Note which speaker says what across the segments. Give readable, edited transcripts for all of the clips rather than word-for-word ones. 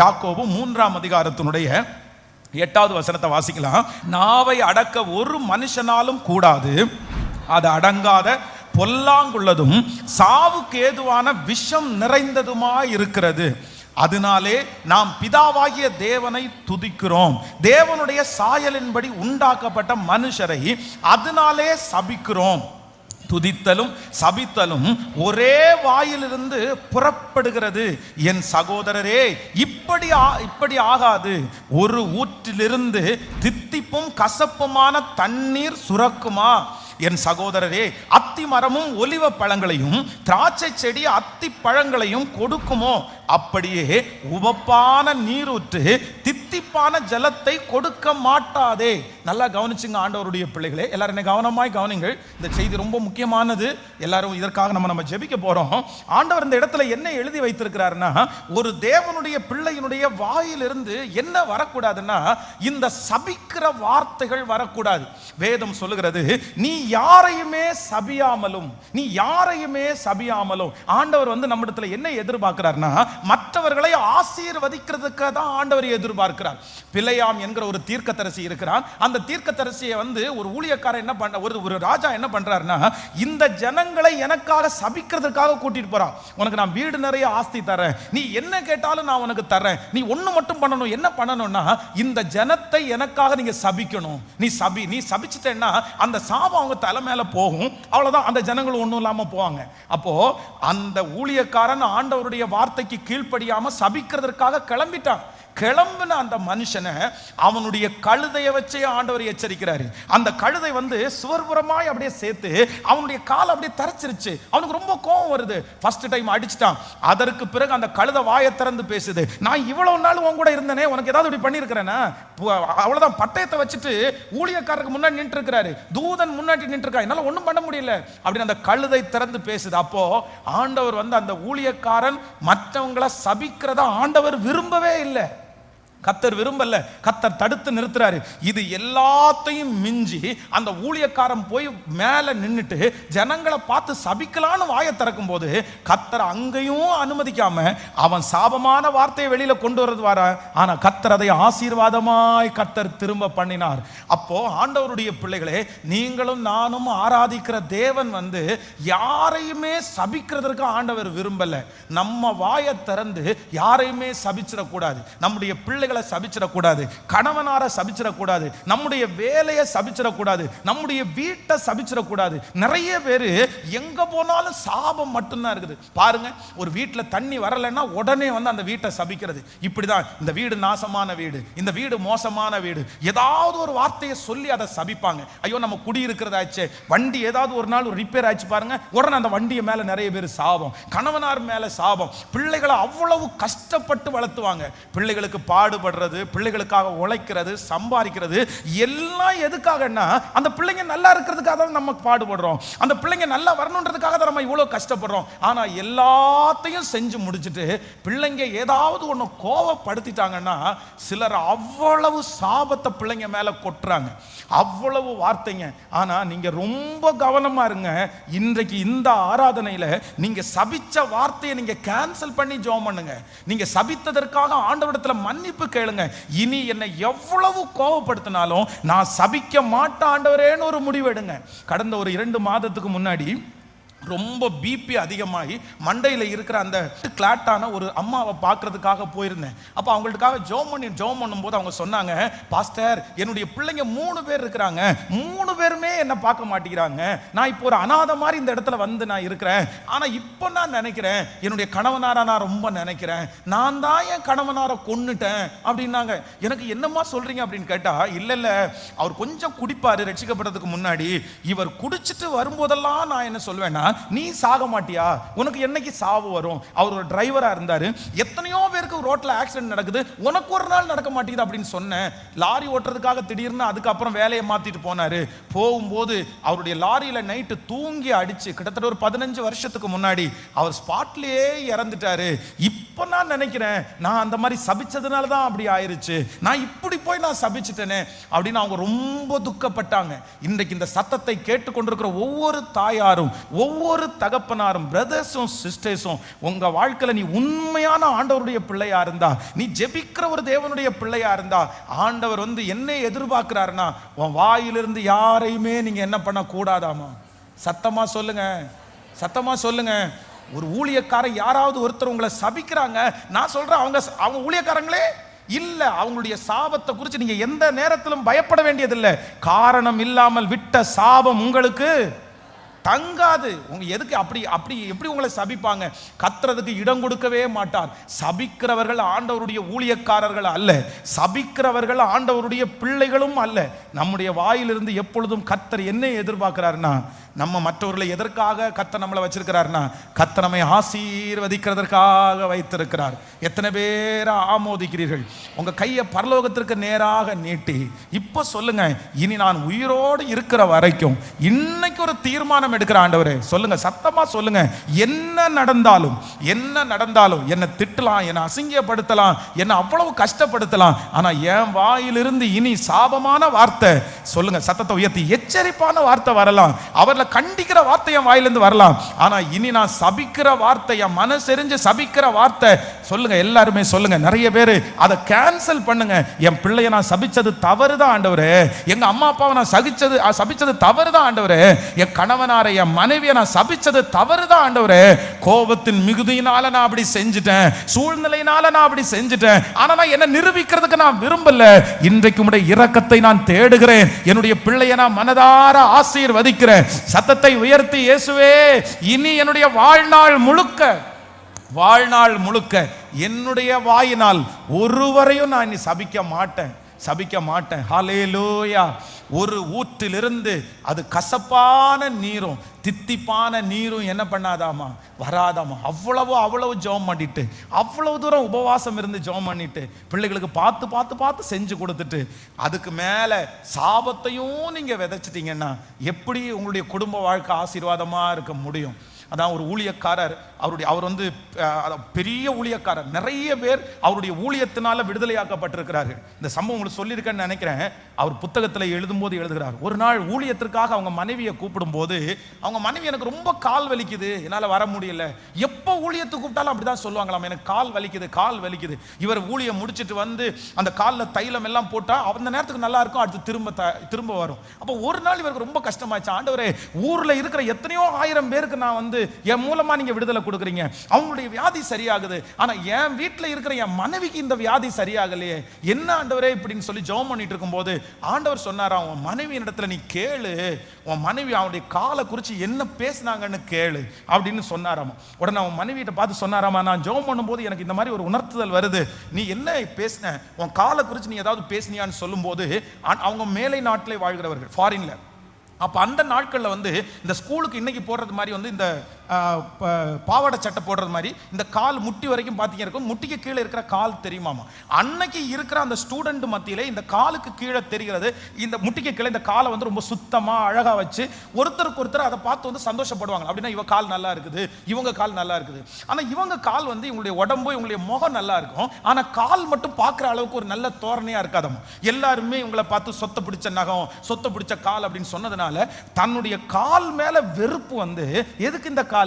Speaker 1: யாக்கோபு 3ஆம் அதிகாரத்தினுடைய 8வது வசனத்தை வாசிக்கலாம். நாவை அடக்க ஒரு மனுஷனாலும் கூடாது, அது அடங்காத பொல்லாங்குள்ளதும் சாவுக்கு ஏதுவான விஷம் நிறைந்ததுமாய் இருக்கிறது. அதனாலே நாம் பிதாவாகிய தேவனை துதிக்கிறோம். தேவனுடைய சாயலின்படி உண்டாக்கப்பட்ட மனுஷரை அதனாலே சபிக்கிறோம். துதித்தலும் சபித்தலும் ஒரே வாயிலிருந்து புறப்படுகிறது. என் சகோதரரே, இப்படி ஆகாது. ஒரு ஊற்றிலிருந்து தித்திப்பும் கசப்புமான தண்ணீர் சுரக்குமா? என் சகோதரரே, அத்தி மரமும் ஒலிவ பழங்களையும் திராட்சை செடி அத்தி பழங்களையும் கொடுக்குமோ? அப்படியே உவப்பான நீரூற்று தித்திப்பான ஜலத்தை கொடுக்க மாட்டாதே. நல்லா கவனிச்சுங்க ஆண்டவருடைய பிள்ளைகளே, எல்லாரும் என்ன கவனமாய் கவனிங்கள். இந்த செய்தி ரொம்ப முக்கியமானது. எல்லாரும் இதற்காக நம்ம ஜெபிக்க போறோம். ஆண்டவர் இந்த இடத்துல என்ன எழுதி வைத்திருக்கிறாருன்னா, ஒரு தேவனுடைய பிள்ளையினுடைய வாயிலிருந்து என்ன வரக்கூடாதுன்னா, இந்த சபிக்கிற வார்த்தைகள் வரக்கூடாது. வேதம் சொல்லுகிறது, நீ யாரையுமே சபியாமலும். ஆண்டவர் நம்மிடத்துல என்ன எதிர்பார்க்கிறார்னா, மற்றவர்களை ஆசீர்வதிக்கிறதுக்கு தான் ஆண்டவர் எதிர்பார்க்கிறார். பிலேயாம் என்கிற ஒரு தீர்க்கதரிசி இருக்கிறான். அந்த தீர்க்கதரிசியை ஒரு ஊழியக்காரன் என்ன பண்ண, ஒரு ராஜா என்ன பண்றாருன்னா, இந்த ஜனங்களை எனக்காக சபிக்கிறதுக்காக கூட்டிட்டு போறான். உனக்கு நான் வீடு நிறைய ஆஸ்தி தரேன், நீ என்ன கேட்டாலும் நான் உனக்கு தரேன், நீ ஒண்ணு மட்டும் பண்ணணும். என்ன பண்ணணும்னா, இந்த ஜனத்தை எனக்காக நீங்க சபிக்கணும். நீ சபிச்சிட்டேன்னா அந்த சாபம் அவங்க தலை மேல போகும், அவ்வளவுதான். அந்த ஜனங்கள் ஒண்ணும் இல்லாம போவாங்க. அப்போ அந்த ஊழியக்காரன் ஆண்டவருடைய வார்த்தைக்கு கீழ்ப்படியாம சபிக்கிறதுக்காக கிளம்பிட்டான். கிளம்பின அந்த மனுஷனை அவனுடைய கழுதையை வச்சே ஆண்டவர் எச்சரிக்கிறாரு. அந்த கழுதை சுவர்புறமாய் அப்படியே சேர்த்து அவனுடைய காலை அப்படியே தரைச்சிருச்சு. அவனுக்கு ரொம்ப கோபம் வருது. ஃபர்ஸ்ட் டைம் அடிச்சிட்டான். அதற்கு பிறகு அந்த கழுதை வாயை திறந்து பேசுது, நான் இவ்வளவு நாள் உன் கூட இருந்தேனே, உனக்கு ஏதாவது இப்படி பண்ணிருக்கிறேன்னா? அவ்வளவுதான். பட்டயத்தை வச்சுட்டு ஊழியக்காரருக்கு முன்னாடி நின்று இருக்கிறாரு, தூதன் முன்னாடி நின்று இருக்கா, என்னால ஒண்ணும் பண்ண முடியல அப்படின்னு அந்த கழுதை திறந்து பேசுது. அப்போ ஆண்டவர் அந்த ஊழியக்காரன் மற்றவங்களை சபிக்கிறதா ஆண்டவர் விரும்பவே இல்லை. கத்தர் விரும்பல. கத்தர் தடுத்து நிறுத்துறாரு. இது எல்லாத்தையும் மிஞ்சி அந்த ஊழியக்காரன் போய் மேல நின்னுட்டு ஜனங்களை பார்த்து சபிக்கலான்னு வாயை திறக்கும் போது கத்தர் அங்கேயும் அனுமதிக்காம அவன் சாபமான வார்த்தையை வெளியில கொண்டு வரது வர. ஆனா கத்தர் அதை ஆசீர்வாதமாய் கத்தர் திரும்ப பண்ணினார். அப்போ ஆண்டவருடைய பிள்ளைகளே, நீங்களும் நானும் ஆராதிக்கிற தேவன் யாரையுமே சபிக்கிறதற்கு ஆண்டவர் விரும்பல. நம்ம வாயை திறந்து யாரையுமே சபிச்சிடக்கூடாது. நம்முடைய பிள்ளை சபிச்சிடக்கூடாது, கணவனார சபிச்சிடக்கூடாது, நம்முடைய வேலையை சபிச்சிடக்கூடாது, நம்முடைய வீட்டை சபிச்சிடக்கூடாது. நிறைய பேரு எங்க போனாலும் சாபம் மட்டும்தான் இருக்குது. பாருங்க, ஒரு வீட்டுல தண்ணி வரலைன்னா உடனே அந்த வீட்டை சபிக்கிறது. இப்படிதான் இந்த வீடு நாசமான வீடு, இந்த வீடு மோசமான வீடு, ஏதாவது ஒரு வார்த்தையை சொல்லி அதை சபிப்பாங்க. ஐயோ, நம்ம குடி இருக்கிறதாச்சு, வண்டி ஏதாவது ஒரு நாள் ஒரு ரிப்பேர் ஆச்சு பாருங்க, உடனே அந்த வண்டியை மேல நிறைய பேர் சாபம், கணவனார் மேல சாபம். பிள்ளைகளை அவ்வளவு கஷ்டப்பட்டு வளர்த்துவாங்க. பிள்ளைகளுக்கு பாடுபடுறது, பிள்ளைகளுக்காக உழைக்கிறது, சம்பாதிக்கிறது எல்லாம் எதுக்காகன்னா, அந்த பிள்ளைங்க நல்லா இருக்கிறதுக்காக தான் நம்ம பாடுபடுறோம். அந்த பிள்ளைங்க நல்லா வரணுன்றதுக்காக தான் நம்ம இவ்வளவு கஷ்டப்படுறோம். ஆனா எல்லாத்தையும் செஞ்சு முடிச்சிட்டு பிள்ளைங்க ஏதாவது ஒண்ணு கோவப்படுத்திட்டாங்கன்னா சிலர் அவ்வளவு சாபத்தை பிள்ளைங்க மேல கொட்டுறாங்க, அவ்வளவு வார்த்தைங்க. ஆனா நீங்க ரொம்ப கவனமா இருங்க. இன்றைக்கு இந்த ஆராதனையில நீங்க சபிச்ச வார்த்தையை நீங்க கேன்சல் பண்ணி ஜெபம் பண்ணுங்க. நீங்க சபித்ததற்காக ஆண்டவரிடத்துல மன்னிப்பு கேளுங்க. இனி என்னை எவ்வளவு கோபப்படுத்தினாலும் நான் சபிக்க மாட்டேன் ஆண்டவரேன்னு ஒரு முடிவு எடுங்க. கடந்த ஒரு 2 மாதத்துக்கு முன்னாடி ரொம்ப பிபி அதிகமாகி மண்டையில் இருக்கிற அந்த கிளாட்டான ஒரு அம்மாவை பார்க்கறதுக்காக போயிருந்தேன். அப்போ அவங்களுக்காக ஜெபம் பண்ணும்போது அவங்க சொன்னாங்க, பாஸ்டர், என்னுடைய பிள்ளைங்க 3 பேர் இருக்கிறாங்க, 3 பேருமே என்னை பார்க்க மாட்டேங்கிறாங்க. நான் இப்போ ஒரு அனாதை மாதிரி இந்த இடத்துல நான் இருக்கிறேன். ஆனால் இப்போ நான் நினைக்கிறேன், என்னுடைய கணவனாரை நான் ரொம்ப நினைக்கிறேன், நான் தான் என் கணவனாரை கொன்னுட்டேன் அப்படின்னாங்க. எனக்கு என்னம்மா சொல்றீங்க அப்படின்னு கேட்டா, இல்லை அவர் கொஞ்சம் குடிப்பாரு ரட்சிக்கப்படுறதுக்கு முன்னாடி, இவர் குடிச்சிட்டு வரும்போதெல்லாம் நான் என்ன சொல்வேன்னா, நீ சாக மாட்டியா, உனக்கு என்னைக்கு சாவு வரும்? அவர் ஒரு டிரைவரா இருந்தாரு, எத்தனையோ பேருக்கு ரோட்ல ஆக்சிடென்ட் நடக்குது, உனக்கு ஒரு நாள் நடக்க மாட்டேங்குது அப்படின்னு சொன்னேன். லாரி ஓட்டுறதுக்காக திடீர்னு அதுக்கப்புறம் வேலையை மாத்திட்டு போனாரு. போகும்போது அவருடைய லாரியில நைட்டு தூங்கி அடிச்சு கிட்டத்தட்ட ஒரு 15 வருஷத்துக்கு முன்னாடி அவர் ஸ்பாட்லயே இறந்துட்டாரு. இப்ப இப்போ நான் நினைக்கிறேன், நான் அந்த மாதிரி சபிச்சதுனால தான் அப்படி ஆயிருச்சு, நான் இப்படி போய் நான் சபிச்சிட்டேனே அப்படின்னு அவங்க ரொம்ப துக்கப்பட்டாங்க. இன்றைக்கு இந்த சத்தத்தை கேட்டுக்கொண்டிருக்கிற ஒவ்வொரு தாயாரும், ஒவ்வொரு தகப்பனாரும், பிரதர்ஸும் சிஸ்டர்ஸும், உங்க வாழ்க்கையில நீ உண்மையான ஆண்டவருடைய பிள்ளையா இருந்தா, நீ ஜெபிக்கிற ஒரு தேவனுடைய பிள்ளையா இருந்தா, ஆண்டவர் வந்து என்ன எதிர்பார்க்கிறாருன்னா, உன் வாயிலிருந்து யாரையுமே நீங்க என்ன பண்ண கூடாதாமா. சத்தமா சொல்லுங்க, சத்தமா சொல்லுங்க. ஒரு ஊழியக்காரன் யாராவது ஒருத்தர் உங்களை சபிக்கிறாங்க, நான் சொல்றேன் அவங்க ஊழியக்காரங்களே இல்ல, அவங்களுடைய சாபத்தை குறித்து நீங்க எந்த நேரத்திலும் பயப்பட வேண்டியதில்லை. காரணம் இல்லாமல் விட்ட சாபம் உங்களுக்கு தங்காது. உங்க எதுக்கு அப்படி எப்படி உங்களை சபிப்பாங்க? கத்துறதுக்கு இடம் கொடுக்கவே மாட்டார். சபிக்கிறவர்கள் ஆண்டவருடைய ஊழியக்காரர்கள் அல்ல, சபிக்கிறவர்கள் ஆண்டவருடைய பிள்ளைகளும் அல்ல. நம்முடைய வாயிலிருந்து எப்பொழுதும் கர்த்தர் என்ன எதிர்பார்க்கிறார்னா, நம்ம மற்றவர்களை எதற்காக கர்த்தர் நம்மளை வச்சிருக்கிறார்னா, கர்த்தர் நம்மை ஆசீர்வதிக்கிறதற்காக வைத்திருக்கிறார். எத்தனை பேரை ஆமோதிக்கிறீர்கள்? உங்க கையை பரலோகத்திற்கு நேராக நீட்டி இப்ப சொல்லுங்க, இனி நான் உயிரோடு இருக்கிற வரைக்கும் இன்னைக்கு ஒரு தீர்மானம் எடுக்கிற ஆண்டவரே, சொல்லுங்க, சத்தமா சொல்லுங்க. என்ன நடந்தாலும் என்ன திட்டலாம், என்ன அசிங்கப்படுத்தலாம், என்ன அவ்வளவு கஷ்டப்படுத்தலாம், ஆனா என் வாயிலிருந்து இனி சாபமான வார்த்தை, சொல்லுங்க சத்தத்தை உயர்த்தி, எச்சரிப்பான வார்த்தை வரலாம், அவர்ல கண்டிக்கிற வார்த்தை என் வாயிலிருந்து வரலாம், ஆனா இனி நான் சபிக்கிற வார்த்தை, என் மனசெரிஞ்சு சபிக்கிற வார்த்தை, சொல்லுங்க எல்லாருமே சொல்லுங்க. நிறைய பேரு அதை கேன்சல் பண்ணுங்க. என் பிள்ளைய நான் சபிச்சது தவறுதான் ஆண்டவரே, எங்க அம்மா அப்பாவை நான் சபிச்சது தவறுதான் ஆண்டவரே, என் கணவனாரை என் மனைவியை நான் சபிச்சது தவறுதான் ஆண்டவரே, கோபத்தின் மிகுதியினால நான் அப்படி செஞ்சுட்டேன், சூழ்நிலையினால நான் அப்படி செஞ்சுட்டேன், ஆனா நான் என்ன நிரூபிக்கிறதுக்கு நான் விரும்பல. இன்றைக்கு உடைய இரக்கத்தை நான் தேடுகிறேன், என்னுடைய பிள்ளையை நான் மனதார ஆசீர்வதிக்கிறேன். சத்தத்தை உயர்த்தி, இயேசுவே, இனி என்னுடைய வாழ்நாள் முழுக்க என்னுடைய வாயினால் ஒருவரையும் நான் இனி சபிக்க மாட்டேன். ஹல்லேலூயா. ஒரு ஊற்றிலிருந்து அது கசப்பான நீரும் தித்திப்பான நீரும் என்ன பண்ணாதாமா, வராதாமா. அவ்வளவு ஜெபம் பண்ணிட்டு, அவ்வளவு தூரம் உபவாசம் இருந்து ஜெபம் பண்ணிட்டு, பிள்ளைகளுக்கு பார்த்து செஞ்சு கொடுத்துட்டு, அதுக்கு மேல சாபத்தையும் நீங்க விதைச்சிட்டீங்கன்னா எப்படி உங்களுடைய குடும்ப வாழ்க்கை ஆசீர்வாதமா இருக்க முடியும்? அதான் ஒரு ஊழியக்காரர், அவர் வந்து பெரிய ஊழியக்காரர், நிறைய பேர் அவருடைய ஊழியத்தினால விடுதலையாக்கப்பட்டிருக்கிறார்கள். இந்த சம்பவம் உங்களுக்கு சொல்லியிருக்கேன்னு நினைக்கிறேன். அவர் புத்தகத்தில் எழுதும்போது எழுதுகிறார், ஒரு நாள் ஊழியத்திற்காக அவங்க மனைவியை கூப்பிடும் போது, அவங்க மனைவி எனக்கு ரொம்ப கால் வலிக்குது, என்னால் வர முடியல. எப்போ ஊழியத்துக்கு கூப்பிட்டாலும் அப்படிதான் சொல்லுவாங்களாம், எனக்கு கால் வலிக்குது. இவர் ஊழியம் முடிச்சுட்டு வந்து அந்த காலில் தைலம் எல்லாம் போட்டா அந்த நேரத்துக்கு நல்லா இருக்கும், அடுத்து திரும்ப வரும். அப்போ ஒரு நாள் இவருக்கு ரொம்ப கஷ்டமாயிடுச்சு. ஆண்டவரே, ஊர்ல இருக்கிற எத்தனையோ ஆயிரம் பேருக்கு நான் வந்து என் மூலமா நீங்க விடுதலை கொடுக்குறீங்க, அவங்களுடைய வியாதி சரியாகுது, ஆனா என் வீட்டில் இருக்கிற என் மனைவிக்கு இந்த வியாதி சரியாகலையே, என்ன ஆண்டவரே இப்படின்னு சொல்லி ஜெபம் பண்ணிட்டு இருக்கும்போது ஆண்டவர் சொன்னாராம், உன் மனைவி இடத்துல நீ கேளு, உன் மனைவி அவனுடைய காலை குறித்து என்ன பேசினாங்கன்னு கேளு அப்படின்னு சொன்னாராமா. உடனே அவன் மனைவியிட்ட பார்த்து சொன்னாராமா, நான் ஜெபம் பண்ணும்போது எனக்கு இந்த மாதிரி ஒரு உணர்த்துதல் வருது, நீ என்ன பேசின, உன் காலை குறித்து நீ ஏதாவது பேசினியான்னு சொல்லும்போது, அவங்க மேலை நாட்டிலே வாழ்கிறவர்கள், ஃபாரின்ல. அப்போ அந்த நாட்களில் வந்து இந்த ஸ்கூலுக்கு இன்னைக்கு போடுறது மாதிரி வந்து இந்த பாவாடை சட்டை போடுறது மாதிரி இந்த கால் முட்டி வரைக்கும் பார்த்தீங்க இருக்கும், முட்டிக்கு கீழே இருக்கிற கால் தெரியுமாமா. அன்னைக்கு இருக்கிற அந்த ஸ்டூடெண்ட் மத்தியிலே இந்த காலுக்கு கீழே தெரிகிறது, இந்த முட்டிக்கு கீழே இந்த காலை வந்து ரொம்ப சுத்தமாக அழகாக வச்சு ஒருத்தருக்கு ஒருத்தர் அதை பார்த்து வந்து சந்தோஷப்படுவாங்க. அப்படின்னா இவங்க கால் நல்லா இருக்குது, இவங்க கால் நல்லா இருக்குது. ஆனால் இவங்க கால் வந்து இவங்களுடைய உடம்பு, இவங்களுடைய முகம் நல்லா இருக்கும், ஆனால் கால் மட்டும் பார்க்குற அளவுக்கு ஒரு நல்ல தோரணையாக இருக்காதம்மா. எல்லாருமே இவங்களை பார்த்து சொத்த பிடிச்ச நகம், சொத்த பிடிச்ச கால் அப்படின்னு சொன்னதுனால தன்னுடைய கால் மேலே வெறுப்பு வந்து, எதுக்கு இந்த கால்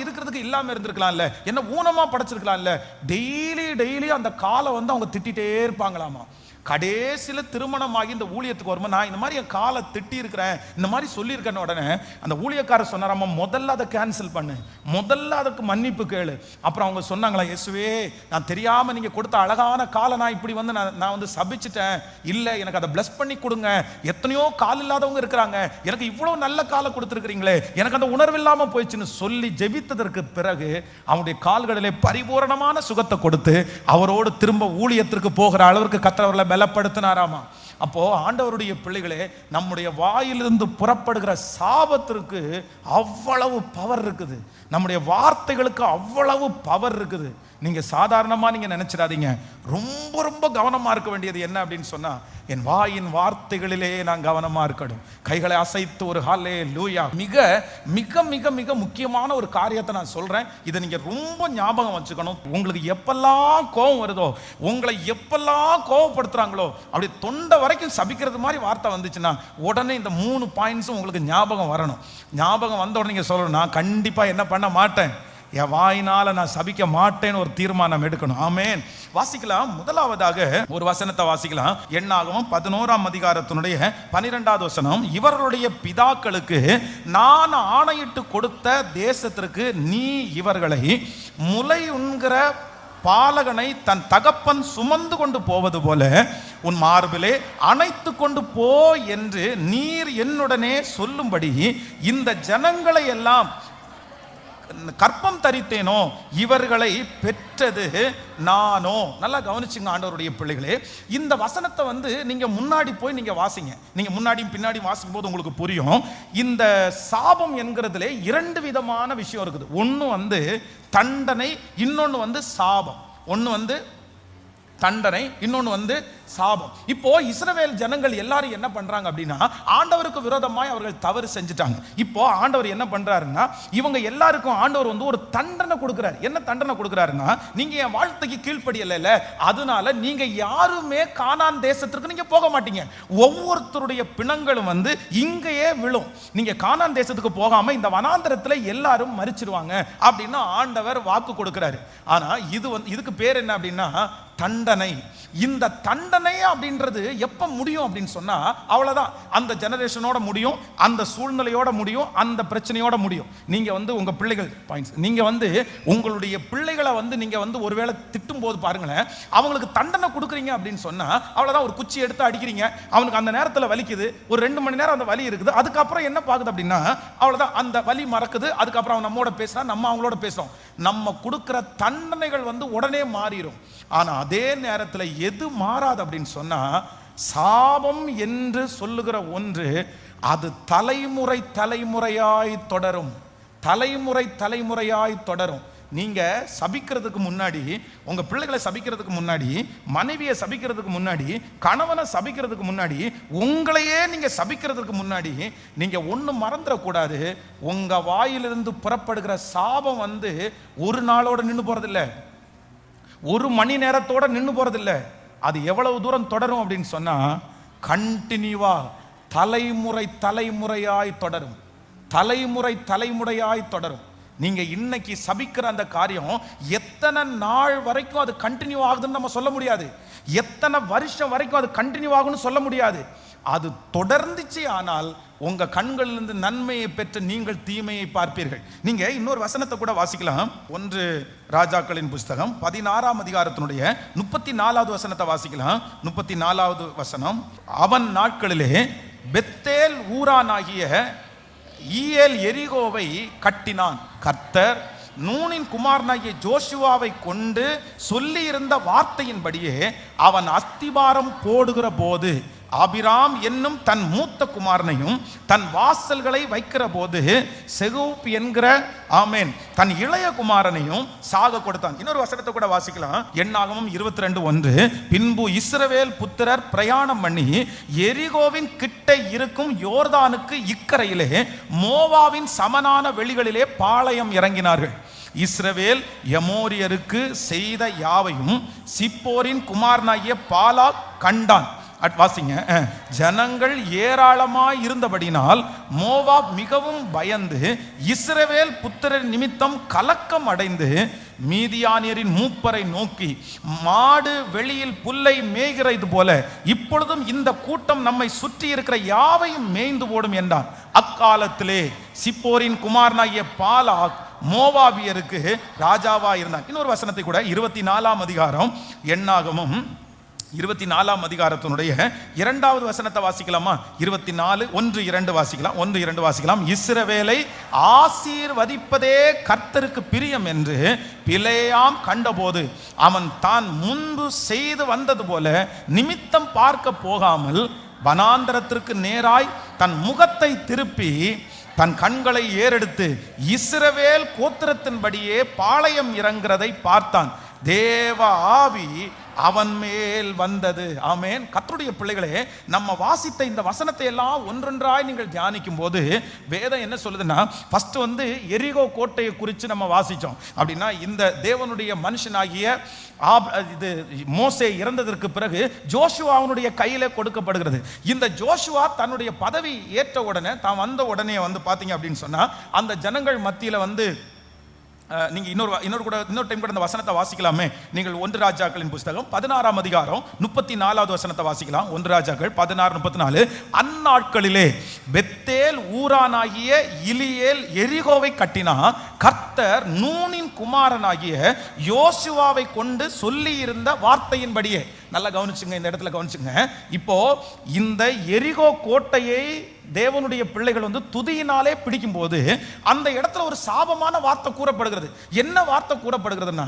Speaker 1: இருக்கிறதுக்கு இல்லாம இருந்திருக்கலாம்ல, என்ன ஊனமா படைச்சிருக்கலாம்ல, டெய்லி அந்த காலை வந்து அவங்க திட்டிட்டே இருப்பாங்களாமா. கடைசியில் திருமணமாகி இந்த ஊழியத்துக்கு வரும்போது, நான் இந்த மாதிரி என் காலை திட்டி இருக்கிறேன், இந்த மாதிரி சொல்லியிருக்கேன்னு உடனே அந்த ஊழியக்காரர் சொன்னாராமா, முதல்ல அதை கேன்சல் பண்ணு, முதல்ல அதுக்கு மன்னிப்பு கேளு. அப்புறம் அவங்க சொன்னாங்களா, இயேசுவே, நான் தெரியாம நீங்க கொடுத்த அழகான காலை நான் இப்படி வந்து நான் வந்து சபிச்சிட்டேன், இல்லை எனக்கு அதை பிளஸ் பண்ணி கொடுங்க, எத்தனையோ கால் இல்லாதவங்க இருக்கிறாங்க, எனக்கு இவ்வளவு நல்ல காலை கொடுத்துருக்கிறீங்களே, எனக்கு அந்த உணர்வு இல்லாம போயிடுச்சுன்னு சொல்லி ஜெபித்ததற்கு பிறகு அவனுடைய கால்களிலே பரிபூரணமான சுகத்தை கொடுத்து அவரோடு திரும்ப ஊழியத்திற்கு போகிற அளவிற்கு கர்த்தர் பலப்படுத்தினாராமா. அப்போ ஆண்டவருடைய பிள்ளைகளே, நம்முடைய வாயிலிருந்து புறப்படுகிற சாபத்திற்கு அவ்வளவு பவர் இருக்குது, நம்முடைய வார்த்தைகளுக்கு அவ்வளவு பவர் இருக்குது. நீங்க சாதாரணமா நீங்க நினைச்சிடாதீங்க. ரொம்ப ரொம்ப கவனமா இருக்க வேண்டியது என்ன அப்படின்னு சொன்னா, என் வாயின் வார்த்தைகளிலே நான் கவனமா இருக்கணும். கைகளை அசைத்து ஒரு ஹல்லேலூயா. மிக மிக மிக மிக முக்கியமான ஒரு காரியத்தை நான் சொல்றேன். இதை நீங்க ரொம்ப ஞாபகம் வச்சுக்கணும். உங்களுக்கு எப்பெல்லாம் கோபம் வருதோ, உங்களை எப்பெல்லாம் கோபப்படுத்துறாங்களோ, அப்படி தொண்டை வரைக்கும் சபிக்கிறது மாதிரி வார்த்தை வந்துச்சுன்னா, உடனே இந்த 3 பாயிண்ட்ஸும் உங்களுக்கு ஞாபகம் வரணும். ஞாபகம் வந்த உடனே நீங்க சொல்லணும், நான் கண்டிப்பா என்ன பண்ண மாட்டேன், என் வாயினால நான் சபிக்க மாட்டேன்னு ஒரு தீர்மானம் எடுக்கணும். ஆமென். வாசிக்கலாம். முதலாவதாக ஒரு வசனத்தை வாசிக்கலாம். எண்ணாகமம் 11ஆம் அதிகாரத்தினுடைய 12வது வசனம். இவர்களுடைய பிதாக்களுக்கு நான் ஆணையிட்டு கொடுத்த தேசத்திற்கு நீ இவர்களை முலை உண்கிற பாலகனை தன் தகப்பன் சுமந்து கொண்டு போவது போல உன் மார்பிலே அணைத்து கொண்டு போ என்று நீர் என்னுடனே சொல்லும்படி இந்த ஜனங்களை எல்லாம் கற்பம் தரித்தேனோ, இவர்களை பெற்றது நானோ. நல்லா கவனிச்சுங்க ஆண்டவருடைய பிள்ளைகளே. இந்த வசனத்தை நீங்க முன்னாடி போய் நீங்க வாசிங்க. நீங்க முன்னாடியும் பின்னாடி வாசிக்கும் போது உங்களுக்கு புரியும். இந்த சாபம் என்கிறதுல 2 விதமான விஷயம் இருக்குது. ஒன்னு தண்டனை, இன்னொன்னு சாபம். ஒன்னு தண்டனை, இன்னொன்னு சாபம். இப்போ இஸ்ரவேல் ஜனங்கள் எல்லாரும் என்ன பண்றாங்க அப்படின்னா, ஆண்டவருக்கு விரோதமாய் அவர்கள் தவறு செஞ்சுட்டாங்க. இப்போ ஆண்டவர் என்ன பண்றாருன்னா, இவங்க எல்லாருக்கும் ஆண்டவர் ஒரு தண்டனை கொடுக்கிறார். என்ன தண்டனை கொடுக்கிறாருன்னா, நீங்க என் வார்த்தைக்கு கீழ்ப்படியல, அதனால நீங்க யாருமே கானான் தேசத்திற்கு நீங்க போக மாட்டீங்க. ஒவ்வொருத்தருடைய பிணங்களும் இங்கேயே விழும். நீங்க கானான் தேசத்துக்கு போகாம இந்த வனாந்தரத்துல எல்லாரும் மரிச்சிருவாங்க அப்படின்னு ஆண்டவர் வாக்கு கொடுக்கிறாரு. ஆனா இதுக்கு பேர் என்ன அப்படின்னா தண்டனை. இந்த தண்டனை அப்படின்றது எப்ப முடியும் அப்படின்னு சொன்னா, அவ்வளவுதான், அந்த ஜெனரேஷனோட முடியும், அந்த சூழ்நிலையோட முடியும், அந்த பிரச்சனையோட முடியும். நீங்க உங்க பிள்ளைகள் பாயிண்ட்ஸ், நீங்க உங்களுடைய பிள்ளைகளை நீங்க ஒருவேளை திட்டும் போது பாருங்களேன், அவங்களுக்கு தண்டனை கொடுக்குறீங்க அப்படின்னு சொன்னா, அவ்வளவுதான், ஒரு குச்சி எடுத்து அடிக்கிறீங்க, அவனுக்கு அந்த நேரத்தில் வலிக்குது, ஒரு 2 மணி நேரம் அந்த வலி இருக்குது, அதுக்கப்புறம் என்ன பாக்குது அப்படின்னா, அவ்வளவுதான், அந்த வலி மறக்குது, அதுக்கப்புறம் அவன் நம்மோட பேசுறான், நம்ம அவங்களோட பேசுறோம். நம்ம கொடுக்கிற தண்டனைகள் உடனே மாறிடும். ஆனா அதே நேரத்தில் எது மாறாது அப்படின்னு சொன்னா, சாபம் என்று சொல்லுகிற ஒன்று அது தலைமுறை தலைமுறையாய் தொடரும். தலைமுறை தலைமுறையாய் தொடரும். நீங்க சபிக்கிறதுக்கு முன்னாடி, உங்க பிள்ளைகளை சபிக்கிறதுக்கு முன்னாடி, மனைவியை சபிக்கிறதுக்கு முன்னாடி, கணவனை சபிக்கிறதுக்கு முன்னாடி, உங்களையே நீங்க சபிக்கிறதுக்கு முன்னாடி நீங்க ஒண்ணு மறந்துடக்கூடாது. உங்க வாயிலிருந்து புறப்படுகிற சாபம் ஒரு நாளோட நின்று போறதில்லை, ஒரு மணி நேரத்தோட நின்று போறதில்லை. அது எவ்வளவு தூரம் தொடரும் அப்படின்னு சொன்னா, கண்டினியூவா தலைமுறை தலைமுறையாய் தொடரும். தலைமுறை தலைமுறையாய் தொடரும். நீங்க இன்னைக்கு சபிக்கிற அந்த காரியம் எத்தனை நாள் வரைக்கும் அது கண்டினியூ ஆகுதுன்னு நம்ம சொல்ல முடியாது. எத்தனை வருஷம் வரைக்கும் அது கண்டினியூ ஆகும்னு சொல்ல முடியாது. அது தொடர்ந்துச்சு, ஆனால் உங்க கண்களிலிருந்து நன்மையை பெற்று நீங்கள் தீமையை பார்ப்பீர்கள். நீங்க இன்னொரு வசனத்தை கூட வாசிக்கலாம். 1 ராஜாக்களின் புஸ்தகம் 16ஆம் அதிகாரத்தினுடைய 34வது வசனத்தை வாசிக்கலாம். 34வது வசனம். அவன் நாட்களிலே பெத்தேல் ஊரானாகிய ஈயேல் எரிகோவை கட்டினான். கர்த்தர் நூனின் குமாரனாகிய ஜோஷுவாவை கொண்டு சொல்லி இருந்த வார்த்தையின்படியே அவன் அஸ்திபாரம் போடுகிற போது ஆபிராம் என்னும் தன் மூத்த குமாரனையும் தன் வாசல்களை வைக்கிற போது செகூப் என்கிற ஆமேன் தன் இளைய குமாரனையும் சாக கொடுத்தான். இன்னொரு வசனத்தை கூட வாசிக்கலாம். எண்ணாகமம் 22:1. பின்பு இஸ்ரவேல் புத்திரர் பிரயாணம் பண்ணி எரிகோவின் கிட்ட இருக்கும் யோர்தானுக்கு இக்கரையிலே மோவாவின் சமனான வெளிகளிலே பாளையம் இறங்கினார்கள். இஸ்ரவேல் எமோரியருக்கு செய்த யாவையும் சிப்போரின் குமாரனாகிய பாலாக் கண்டான். வாசிங்க. ஜனங்கள் ஏராளமாய் இருந்தபடினால் மோவாப் மிகவும் பயந்து இஸ்ரவேல் புத்திரர் நிமித்தம் கலக்கம் அடைந்து மீதியானியரின் மூப்பரை நோக்கி, மாடு வெளியில் புல்லை மேய்கிறது போல இப்பொழுதும் இந்த கூட்டம் நம்மை சுற்றி இருக்கிற யாவையும் மேய்ந்து போடும் என்றான். அக்காலத்திலே சிப்போரின் குமாரனாகிய பாலாக் மோவாபியருக்கு ராஜாவா இருந்தான். இன்னொரு வசனத்தை கூட 24ஆம் அதிகாரம் எண்ணாகமும் 24ஆம் அதிகாரத்தினுடைய 2வது வசனத்தை வாசிக்கலாமா? 24 1-2 வாசிக்கலாம். 1-2 வாசிக்கலாம். இஸ்ரவேலை ஆசீர்வதிப்பதே கர்த்தருக்கு பிரியம் என்று பிலேயாம் கண்டபோது அவன் தான் முன்பு செய்து வந்தது போல நிமித்தம் பார்க்க போகாமல் வனாந்தரத்திற்கு நேராய் தன் முகத்தை திருப்பி தன் கண்களை ஏறெடுத்து இஸ்ரவேல் கோத்திரத்தின்படியே பாளையம் இறங்குறதை பார்த்தான். தேவ ஆவி அவன் மேல் வந்தது. ஆமென். கர்த்தருடைய பிள்ளைகளே, நம்ம வாசித்த இந்த வசனத்தை எல்லாம் ஒன்றொன்றாய் நீங்கள் தியானிக்கும் போது வேதம் என்ன சொல்லுதுன்னா, ஃபர்ஸ்ட் வந்து எரிகோ கோட்டையை குறித்து நம்ம வாசிச்சோம். அப்படின்னா இந்த தேவனுடைய மனுஷனாகிய இது மோசே இறந்ததற்கு பிறகு ஜோஷுவாவுடைய கையில கொடுக்கப்படுகிறது. இந்த ஜோஷுவா தன்னுடைய பதவி ஏற்ற உடனே, தான் வந்த உடனே வந்து பாத்தீங்க அப்படின்னு சொன்னா, அந்த ஜனங்கள் மத்தியில வந்து நீங்க இன்னொரு டைம் கூட இந்த வசனத்தை வாசிக்கலாமே. நீங்கள் 1 ராஜாக்களின் புஸ்தகம் 16ஆம் அதிகாரம் 34வது வசனத்தை வாசிக்கலாம். 1 ராஜாக்கள் 16:34. அந்நாட்களிலே பெத்தேல் ஊரானாகிய இலியேல் எரிகோவை கட்டினான். கர்த்தர் நூனின் குமாரனாகிய யோசுவாவை கொண்டு சொல்லி இருந்த வார்த்தையின்படியே. நல்லா கவனிச்சுங்க, இந்த இடத்துல கவனிச்சுங்க. இப்போ இந்த எரிகோ கோட்டையை தேவனுடைய பிள்ளைகள் வந்து துதியினாலே பிடிக்கும் போது அந்த இடத்துல ஒரு சாபமான வார்த்தை கூறப்படுகிறது. என்ன வார்த்தை கூறப்படுகிறதுனா,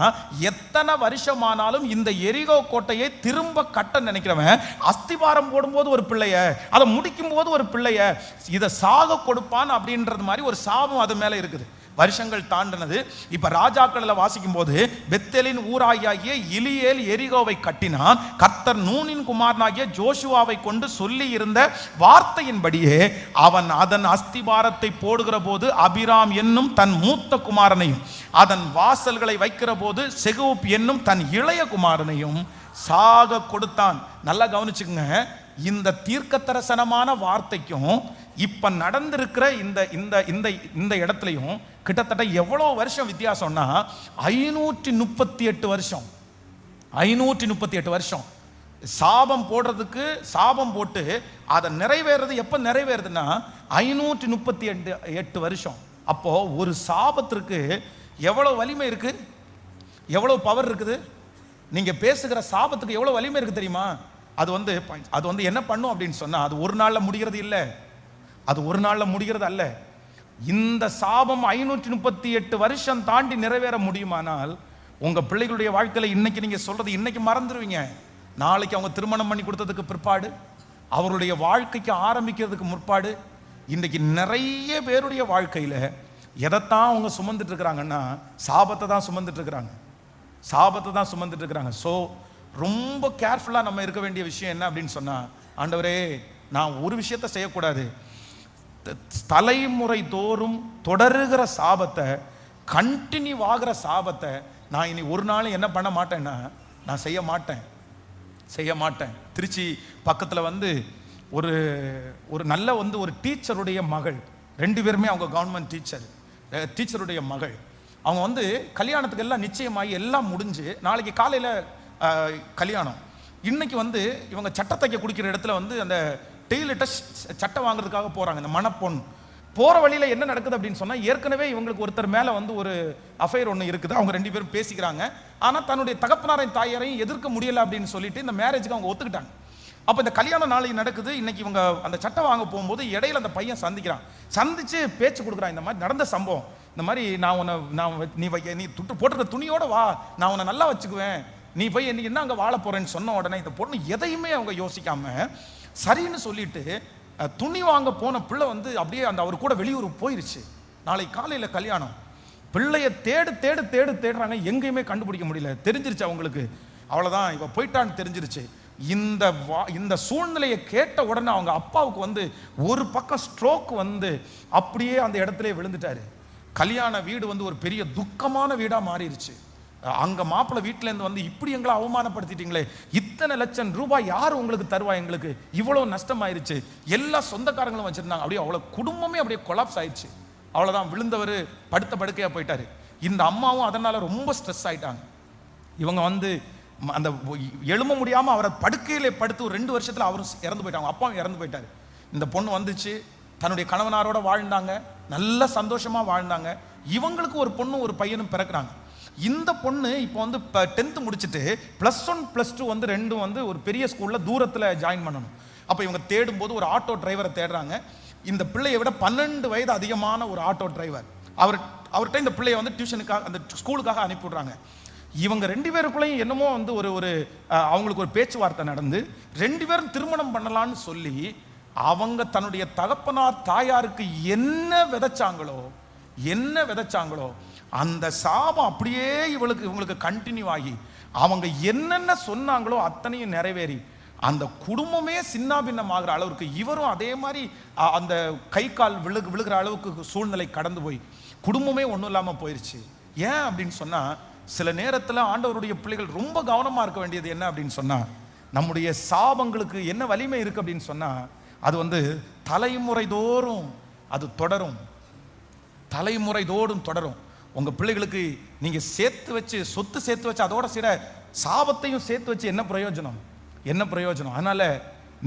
Speaker 1: எத்தனை வருஷமானாலும் இந்த எரிகோ கோட்டையை திரும்ப கட்ட நினைக்கிறவன் அஸ்திபாரம் போடும்போது ஒரு பிள்ளைய, அதை முடிக்கும் போது ஒரு பிள்ளைய, இதை சாக கொடுப்பான் அப்படின்றது மாதிரி ஒரு சாபம் அது மேல இருக்குது. வருஷங்கள் தாண்டினது. இப்ப ராஜாக்களில் வாசிக்கும் போது பெத்தேலின் ஊராகிய இலியேல் எரிகோவை கட்டினான். கர்த்தர் நூனின் குமாரனாகிய ஜோஷுவாவை கொண்டு சொல்லி இருந்த வார்த்தையின்படியே அவன் அதன் அஸ்திபாரத்தை போடுகிற போது அபிராம் என்னும் தன் மூத்த குமாரனையும், அதன் வாசல்களை வைக்கிற போது செகூப் என்னும் தன் இளைய குமாரனையும் சாக கொடுத்தான். நல்லா கவனிச்சுங்க, இந்த தீர்க்கதரிசனமான வார்த்தைக்கும் இப்ப நடந்திருக்கிற இந்த இந்த இந்த இந்த இடத்துலையும் கிட்டத்தட்ட எவ்வளவு வருஷம் வித்தியாசம்னா 538 வருஷம். 538 வருஷம் சாபம் போடுறதுக்கு, சாபம் போட்டு அதை நிறைவேறது எப்ப நிறைவேறுதுன்னா 538 வருஷம். அப்போ ஒரு சாபத்திற்கு எவ்வளவு வலிமை இருக்கு, எவ்வளவு பவர் இருக்குது. நீங்க பேசுகிற சாபத்துக்கு எவ்வளவு வலிமை இருக்கு தெரியுமா? அது வந்து என்ன பண்ணும் அப்படின்னு சொன்னா, அது ஒரு நாள்ல முடிகிறது இல்லை, அது ஒரு நாள்ல முடிகிறது அல்ல. இந்த சாபம் 538 வருஷம் தாண்டி நிறைவேற முடியுமானால் உங்க பிள்ளைகளுடைய வாழ்க்கையில இன்னைக்கு நீங்க சொல்றது இன்னைக்கு மறந்துடுவீங்க. நாளைக்கு அவங்க திருமணம் பண்ணி கொடுத்ததுக்கு பிற்பாடு, அவருடைய வாழ்க்கைக்கு ஆரம்பிக்கிறதுக்கு முற்பாடு, இன்னைக்கு நிறைய பேருடைய வாழ்க்கையில எதைத்தான் அவங்க சுமந்துட்டு இருக்கிறாங்கன்னா சாபத்தை தான் சுமந்துட்டு இருக்கிறாங்க, சாபத்தை தான் சுமந்துட்டு இருக்கிறாங்க. ஸோ ரொம்ப கேர்ஃபுல்லாக நம்ம இருக்க வேண்டிய விஷயம் என்ன அப்படின்னு சொன்னா, ஆண்டவரே நான் ஒரு விஷயத்தை செய்யக்கூடாது, தலைமுறை தோறும் தொடருகிற சாபத்தை, கண்டினியூ ஆகிற சாபத்தை நான் இனி ஒரு நாள் என்ன பண்ண மாட்டேன்னா நான் செய்ய மாட்டேன். திருச்சி பக்கத்தில் வந்து ஒரு நல்ல வந்து ஒரு டீச்சருடைய மகள், 2 பேருமே அவங்க கவர்மெண்ட் டீச்சருடைய மகள். அவங்க வந்து கல்யாணத்துக்கு எல்லாம் நிச்சயமாகி எல்லாம் முடிஞ்சு நாளைக்கு காலையில் கல்யாணம். இன்னைக்கு வந்து இவங்க சட்டை தைக்க குடிக்கிற இடத்துல வந்து அந்த டெய்லர்ட்ட சட்டை வாங்குறதுக்காக போறாங்க. இந்த மணப்பொன் போற வழியில என்ன நடக்குது அப்படின்னு சொன்னா, ஏற்கனவே இவங்களுக்கு ஒருத்தர் மேல வந்து ஒரு அஃபைர் ஒன்று இருக்குது. அவங்க 2 பேரும் பேசிக்கிறாங்க. ஆனா தன்னுடைய தகப்பனாரையும் தாயாரையும் எதிர்க்க முடியல அப்படின்னு சொல்லிட்டு இந்த மேரேஜுக்கு அவங்க ஒத்துக்கிட்டாங்க. அப்ப இந்த கல்யாண நாளைக்கு நடக்குது. இன்னைக்கு இவங்க அந்த சட்டை வாங்க போகும்போது இடையில அந்த பையன் சந்திச்சு பேச்சு கொடுக்குறான். இந்த மாதிரி நடந்த சம்பவம், இந்த மாதிரி நீ போட்டுருக்க துணியோட வா, நான் உன்னை நல்லா வச்சுக்குவேன், நீ போய் இன்னைக்கு என்ன அங்கே வாழ போறேன்னு சொன்ன உடனே இந்த பொண்ணு எதையுமே அவங்க யோசிக்காம சரின்னு சொல்லிட்டு துணி வாங்க போன பிள்ளை வந்து அப்படியே அவர் கூட வெளியூர் போயிருச்சு. நாளைக்கு காலையில் கல்யாணம். பிள்ளைய தேடுறாங்க, எங்கேயுமே கண்டுபிடிக்க முடியல. தெரிஞ்சிருச்சு அவங்களுக்கு, அவ்வளோதான் இவ போயிட்டான்னு தெரிஞ்சிருச்சு. இந்த சூழ்நிலையை கேட்ட உடனே அவங்க அப்பாவுக்கு வந்து ஒரு பக்கம் ஸ்ட்ரோக் வந்து அப்படியே அந்த இடத்துல விழுந்துட்டாரு. கல்யாண வீடு வந்து ஒரு பெரிய துக்கமான வீடா மாறிடுச்சு. அங்க மாப்பிள்ளை வீட்டுல இருந்து வந்து இப்படி எங்களை அவமானப்படுத்திட்டீங்களே, இத்தனை லட்சம் ரூபாய் யார் உங்களுக்கு தருவா, எங்களுக்கு இவ்வளவு நஷ்டமாயிருச்சு, எல்லா சொந்தக்காரங்களும் வச்சிருந்தாங்க. அப்படியே அவ்வளவு குடும்பமே அப்படியே கொலாப்ஸ் ஆயிடுச்சு. அவ்வளவுதான், விழுந்தவர் படுத்த படுக்கையா போயிட்டாரு. இந்த அம்மாவும் அதனால ரொம்ப ஸ்ட்ரெஸ் ஆயிட்டாங்க. இவங்க வந்து அந்த எழும்ப முடியாம அவரை படுக்கையிலே படுத்து ஒரு 2 வருஷத்துல அவரும் இறந்து போயிட்டாங்க, அப்பாவும் இறந்து போயிட்டாரு. இந்த பொண்ணு வந்துச்சு, தன்னுடைய கணவனாரோட வாழ்ந்தாங்க, நல்ல சந்தோஷமா வாழ்ந்தாங்க. இவங்களுக்கு ஒரு பொண்ணு ஒரு பையனும் பிறக்கிறாங்க. இந்த பொண்ணு இப்போ வந்து 10th முடிச்சுட்டு +1 +2 வந்து 2 வந்து ஒரு பெரிய ஸ்கூல்ல தூரத்தில் ஜாயின் பண்ணணும். அப்போ இவங்க தேடும் போது ஒரு ஆட்டோ டிரைவரை தேடுறாங்க. இந்த பிள்ளையை விட 12 வயது அதிகமான ஒரு ஆட்டோ டிரைவர், அவர்கிட்ட இந்த பிள்ளையை வந்து டியூஷனுக்காக அந்த ஸ்கூலுக்காக அனுப்பிவிடுறாங்க. இவங்க 2 பேருக்குள்ளேயும் என்னமோ வந்து அவங்களுக்கு ஒரு பேச்சுவார்த்தை நடந்து 2 பேரும் திருமணம் பண்ணலான்னு சொல்லி அவங்க தன்னுடைய தகப்பனார் தாயாருக்கு என்ன விதைச்சாங்களோ அந்த சாபம் அப்படியே இவங்களுக்கு கண்டினியூ ஆகி அவங்க என்னென்ன சொன்னாங்களோ அத்தனையும் நிறைவேறி அந்த குடும்பமே சின்ன பின்னமாகிற அளவுக்கு இவரும் அதே மாதிரி அந்த கை கால் விழுகிற அளவுக்கு சூழ்நிலை கடந்து போய் குடும்பமே ஒன்றும் இல்லாமல் போயிடுச்சு. ஏன் அப்படின்னு சொன்னா, சில நேரத்தில் ஆண்டவருடைய பிள்ளைகள் ரொம்ப கவனமா இருக்க வேண்டியது என்ன அப்படின்னு சொன்னா, நம்முடைய சாபங்களுக்கு என்ன வலிமை இருக்கு அப்படின்னு சொன்னா, அது தலைமுறை தோறும் அது தொடரும், தலைமுறை தோறும் தொடரும். உங்க பிள்ளைகளுக்கு நீங்க சேர்த்து வச்சு சொத்து சேர்த்து வச்சு அதோட சில சாபத்தையும் சேர்த்து வச்சு என்ன பிரயோஜனம், என்ன பிரயோஜனம்? அதனால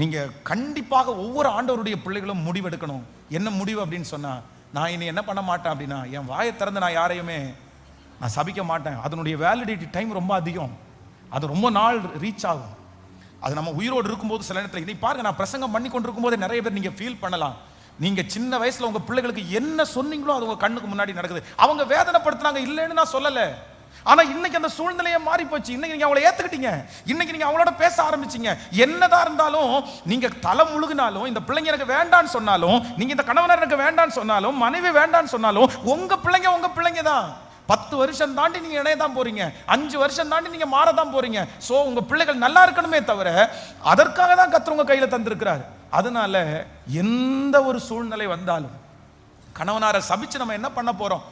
Speaker 1: நீங்க கண்டிப்பாக ஒவ்வொரு ஆண்டவருடைய பிள்ளைகளும் முடிவெடுக்கணும். என்ன முடிவு அப்படின்னு சொன்னா, நான் இனி என்ன பண்ண மாட்டேன் அப்படின்னா, என் வாயை திறந்து நான் யாரையுமே நான் சபிக்க மாட்டேன். அதனுடைய வேலிடிட்டி டைம் ரொம்ப அதிகம், அது ரொம்ப நாள் ரீச் ஆகும். அது நம்ம உயிரோடு இருக்கும்போது சில நேரத்தில் இன்னைக்கு பாருங்க, நான் பிரசங்கம் பண்ணி கொண்டு இருக்கும்போது நிறைய பேர் நீங்க ஃபீல் பண்ணலாம். நீங்க சின்ன வயசுல உங்க பிள்ளைகளுக்கு என்ன சொன்னீங்களோ அது உங்க கண்ணுக்கு முன்னாடி நடக்குது. அவங்க வேதனைப்படுத்துனாங்க, இல்லைன்னு நான் சொல்லல. ஆனா இன்னைக்கு அந்த சூழ்நிலையே மாறி போச்சு. இன்னைக்கு நீங்க அவங்கள ஏத்துக்கிட்டீங்க, இன்னைக்கு நீங்க அவங்களோட பேச ஆரம்பிச்சீங்க. என்னதான் இருந்தாலும் நீங்க தலை முழுகினாலும், இந்த பிள்ளைங்க எனக்கு வேண்டான்னு சொன்னாலும், நீங்க இந்த கணவனர் எனக்கு வேண்டான்னு சொன்னாலும், மனைவி வேண்டான்னு சொன்னாலும், உங்க பிள்ளைங்க தான். 10 வருஷம் தாண்டி நீங்க இணைய தான் போறீங்க, 5 வருஷம் தாண்டி நீங்க மாறதான் போறீங்க. சோ உங்க பிள்ளைகள் நல்லா இருக்கணுமே தவிர அதற்காக தான் கர்த்தர் உங்க கையில தந்திருக்கிறார். அதனால எந்த ஒரு சூழ்நிலை வந்தாலும் கணவனாரை சபிச்சு நம்ம என்ன பண்ண போறோம்?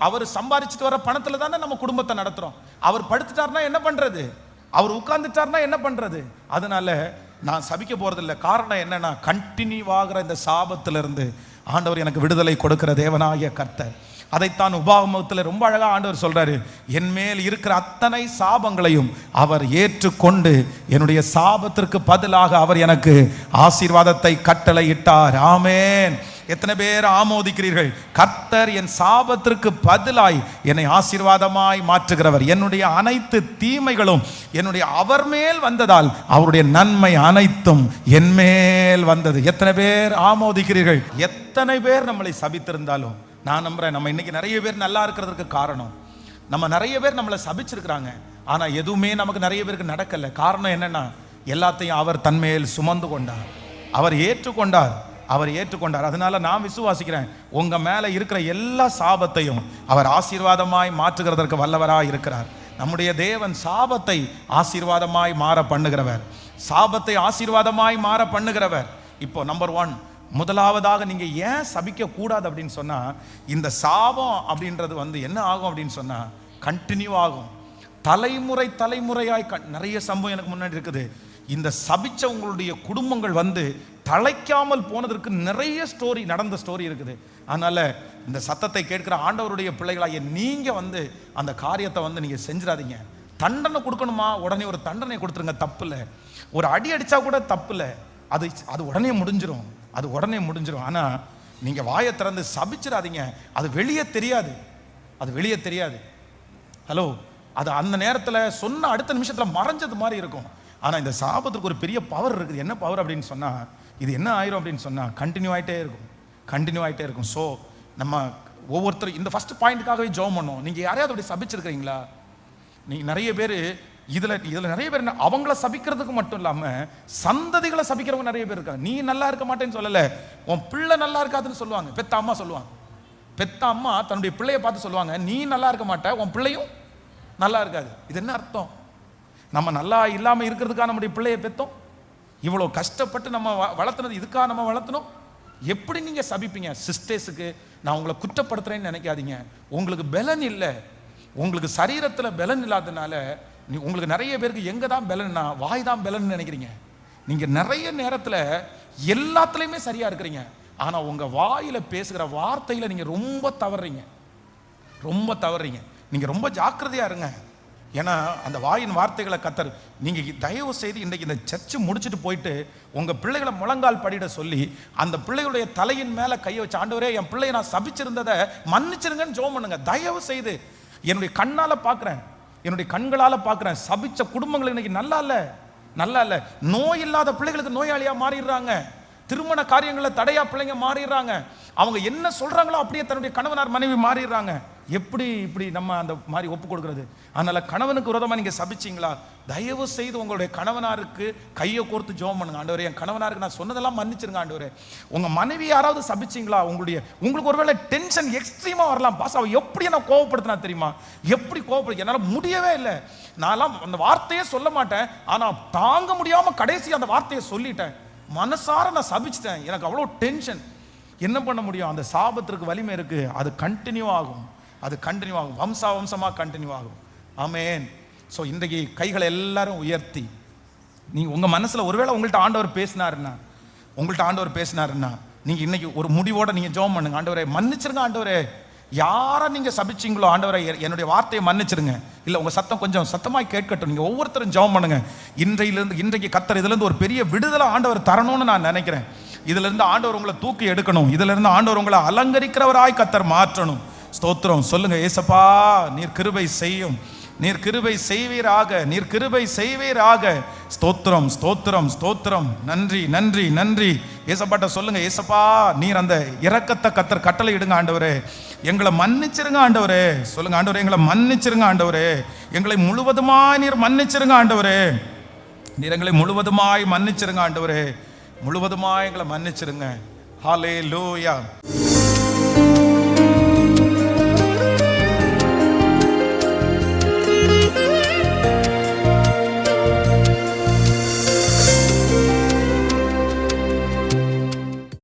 Speaker 1: அவர் சம்பாதிச்சுட்டு வர பணத்துல தானே நம்ம குடும்பத்தை நடத்துறோம். அவர் படுத்துட்டார்னா என்ன பண்றது? அவர் உட்கார்ந்துட்டார்னா என்ன பண்றது? அதனால நான் சபிக்க போறதில்லை. காரணம் என்னன்னா, கண்டினியூ ஆகிற இந்த சாபத்திலிருந்து ஆண்டவர் எனக்கு விடுதலை கொடுக்கிற தேவனாகிய கர்த்தர். அதைத்தான் உபாகமத்தில் ரொம்ப அழகா ஆண்டவர் சொல்றாரு, என் மேல் இருக்கிற அத்தனை சாபங்களையும் அவர் ஏற்றுக்கொண்டு என்னுடைய சாபத்திற்கு பதிலாக அவர் எனக்கு ஆசீர்வாதத்தை கட்டளையிட்டார். ஆமென். எத்தனை பேர் ஆமோதிக்கிறீர்கள்? கர்த்தர் என் சாபத்திற்கு பதிலாய் என்னை ஆசீர்வாதமாய் மாற்றுகிறவர். என்னுடைய அனைத்து தீமைகளும் என்னுடைய அவர் மேல் வந்ததால் அவருடைய நன்மை அனைத்தும் என் மேல் வந்தது. எத்தனை பேர் ஆமோதிக்கிறீர்கள்? எத்தனை பேர் நம்மளை சபித்திருந்தாலும் நான் நம்புறேன், நம்ம இன்னைக்கு நிறைய பேர் நல்லா இருக்கிறதுக்கு காரணம், நம்ம நிறைய பேர் நம்மளை சபிச்சிருக்கிறாங்க, ஆனா எதுவுமே நமக்கு நிறைய பேருக்கு நடக்கல. காரணம் என்னன்னா, எல்லாத்தையும் அவர் தன்மேல் சுமந்து கொண்டார், அவர் ஏற்றுக்கொண்டார். அதனால நான் விசுவாசிக்கிறேன், உங்க மேல இருக்கிற எல்லா சாபத்தையும் அவர் ஆசீர்வாதமாய் மாற்றுகிறதற்கு வல்லவராய் இருக்கிறார். நம்முடைய தேவன் சாபத்தை ஆசீர்வாதமாய் மாற பண்ணுகிறவர், சாபத்தை ஆசீர்வாதமாய் மாற பண்ணுகிறவர். இப்போ நம்பர் 1, முதலாவதாக நீங்க ஏன் சபிக்க கூடாது அப்படின்னு சொன்னா, இந்த சாபம் அப்படின்றது என்ன ஆகும் அப்படின்னு சொன்னா, கண்டினியூ ஆகும். தலைமுறையாய் நிறைய சம்பவம் எனக்கு முன்னாடி இருக்குது. இந்த சபிச்ச உங்களுடைய குடும்பங்கள் தழைக்காமல் போனதற்கு நிறைய நடந்த ஸ்டோரி இருக்குது. அதனால இந்த சத்தத்தை கேட்கிற ஆண்டவருடைய பிள்ளைகளாகிய நீங்க அந்த காரியத்தை நீங்க செஞ்சிடாதீங்க. தண்டனை கொடுக்கணுமா, உடனே ஒரு தண்டனை கொடுத்துருங்க, தப்பு இல்லை. ஒரு அடி அடிச்சா கூட தப்பு இல்லை, அது உடனே முடிஞ்சிடும், ஆனா நீங்க வாயை திறந்து சபிச்சிடாதீங்க. அது வெளியே தெரியாது. ஹலோ, அது அந்த நேரத்தில் சொன்ன அடுத்த நிமிஷத்தில் மறைஞ்சது மாதிரி இருக்கும். ஆனா இந்த சாபத்துக்கு ஒரு பெரிய பவர் இருக்குது. என்ன பவர் அப்படின்னு சொன்னா, இது என்ன ஆயிரும் அப்படின்னு சொன்னா, கண்டினியூ ஆயிட்டே இருக்கும். ஸோ நம்ம ஒவ்வொருத்தரும் இந்த ஃபர்ஸ்ட் பாயிண்ட்டுக்காகவே ஜெபம் பண்ணோம். நீங்க யாரையாவது அப்படி சபிச்சிருக்கிறீங்களா? நீங்க நிறைய பேர் இதுல நிறைய பேர் அவங்கள சபிக்கிறதுக்கு மட்டும் இல்லாம சந்ததிகளை சபிக்கிறவங்க நிறைய பேர் இருக்காங்க. நீ நல்லா இருக்க மாட்டேன்னு சொல்லல, உன் பிள்ளை நல்லா இருக்காதுன்னு சொல்லுவாங்க. பெத்த அம்மா தன்னுடைய பிள்ளைய பார்த்து சொல்லுவாங்க, நீ நல்லா இருக்க மாட்ட, உன் பிள்ளையும் நல்லா இருக்காது. இது என்ன அர்த்தம்? நம்ம நல்லா இல்லாம இருக்கிறதுக்காக நம்முடைய பிள்ளைய பெத்தோம், இவ்வளவு கஷ்டப்பட்டு நம்ம வளர்த்துனது இதுக்காக நம்ம வளர்த்தணும். எப்படி நீங்க சபிப்பீங்க? சிஸ்டர்ஸுக்கு நான் உங்களை குற்றப்படுத்துறேன்னு நினைக்காதீங்க. உங்களுக்கு பலன் இல்லை, உங்களுக்கு சரீரத்துல பலன் இல்லாததுனால உங்களுக்கு நிறைய பேருக்கு எங்க தான் பலன்னா வாய் தான் பலன் நினைக்கிறீங்க. நீங்க நிறைய நேரத்துல எல்லாத்துலயுமே சரியா இருக்கிறீங்க, ஆனா உங்க வாயில பேசுகிற வார்த்தையில நீங்க ரொம்ப தவறுறீங்க. நீங்க ரொம்ப ஜாக்கிரதையா இருங்க. ஏன்னா அந்த வாயின் வார்த்தைகளை கத்தர், நீங்க தயவு செய்து இன்றைக்கு இந்த சர்ச்சு முடிச்சுட்டு போயிட்டு உங்க பிள்ளைகளை முழங்கால் படிட சொல்லி அந்த பிள்ளைகளுடைய தலையின் மேல கையை வச்சு, ஆண்டவரே என் பிள்ளையை நான் சபிச்சிருந்ததை மன்னிச்சிருங்கன்னு ஜெபம் பண்ணுங்க. தயவு செய்து என்னுடைய கண்ணால பார்க்கிறேன், என்னுடைய கண்களால பார்க்கிறேன், சபிச்ச குடும்பங்கள் இன்னைக்கு நல்லா இல்ல. நோய் இல்லாத பிள்ளைகளுக்கு நோயாளியா மாறிடுறாங்க, திருமண காரியங்களை தடையா பிள்ளைங்க மாறிடுறாங்க, அவங்க என்ன சொல்றாங்களோ அப்படியே தன்னுடைய கணவனார் மனைவி மாறிடுறாங்க. எப்படி இப்படி நம்ம அந்த மாதிரி ஒப்பு கொடுக்கறது? அதனால கணவனுக்கு விரோதமா நீங்க சபிச்சீங்களா, தயவு செய்து உங்களுடைய கணவனாருக்கு கையை கோர்த்து ஜெபம் பண்ணுங்க. ஆண்டவரே, என் கணவனாருக்கு நான் சொன்னதெல்லாம் மன்னிச்சிருங்க ஆண்டவரே. உங்க மனைவி யாராவது சபிச்சீங்களா, உங்களுக்கு ஒருவேளை டென்ஷன் எக்ஸ்ட்ரீமா வரலாம். பாஸ் அவ எப்படி என்ன கோவப்படுத்தினா தெரியுமா, எப்படி கோவப்படுத்த என்னால முடியவே இல்லை. நான்லாம் அந்த வார்த்தையே சொல்ல மாட்டேன், ஆனா தாங்க முடியாம கடைசி அந்த வார்த்தையை சொல்லிட்டேன். மனசார நான் சபிச்சிட்டேன், எனக்கு அவ்வளோ டென்ஷன். என்ன பண்ண முடியும்? அந்த சாபத்திற்கு வலிமை இருக்கு, அது கண்டினியூ ஆகும், அது கண்டினியூ ஆகும், வம்சமா கண்டினியூ ஆகும். ஆமென். ஸோ இன்றைக்கு கைகளை எல்லாரும் உயர்த்தி, நீங்க உங்க மனசுல ஒருவேளை உங்கள்கிட்ட ஆண்டவர் பேசினாருன்னா நீங்க இன்னைக்கு ஒரு முடிவோட நீங்க ஜெபம் பண்ணுங்க. ஆண்டவரே மன்னிச்சிருங்க ஆண்டவரே, யாரை நீங்க சபிச்சீங்களோ ஆண்டவரே என்னுடைய வார்த்தையை மன்னிச்சிருங்க. இல்ல உங்க சத்தம் கொஞ்சம் சத்தமாய் கேட்கட்டும். நீங்க ஒவ்வொருத்தரும் ஜெபம் பண்ணுங்க. இன்றைக்கு கர்த்தர் இதுல இருந்து ஒரு பெரிய விடுதலை ஆண்டவர் தரணும்னு நான் நினைக்கிறேன். இதுல இருந்து ஆண்டவர் உங்களை தூக்கி எடுக்கணும். இதுல இருந்து ஆண்டவர் உங்களை அலங்கரிக்கிறவராய் கர்த்தர் மாற்றணும். ஸ்தோத்திரம் சொல்லுங்க. ஏசப்பா, நீர் கிருபை செய்யும், நீர் கிருபை செய்வீராக, நீர் கிருபை செய்வீராக. ஸ்தோத்திரம் ஸ்தோத்திரம் ஸ்தோத்திரம். நன்றி நன்றி நன்றி. ஏசப்பாட்ட சொல்லுங்க, ஏசப்பா நீர் அந்த இரக்கத்தை கர்த்தர் கட்டளை இடுங்க ஆண்டவரே, எங்களை மன்னிச்சிருங்க ஆண்டவரே. சொல்லுங்க, ஆண்டவரே எங்களை மன்னிச்சிருங்க ஆண்டவரே, எங்களை முழுவதுமாய் நீர் மன்னிச்சிருங்க ஆண்டவரே, நீர் எங்களை முழுவதுமாய் மன்னிச்சிருங்க ஆண்டவரே, முழுவதுமாய் எங்களை மன்னிச்சிருங்க. ஹல்லேலூயா.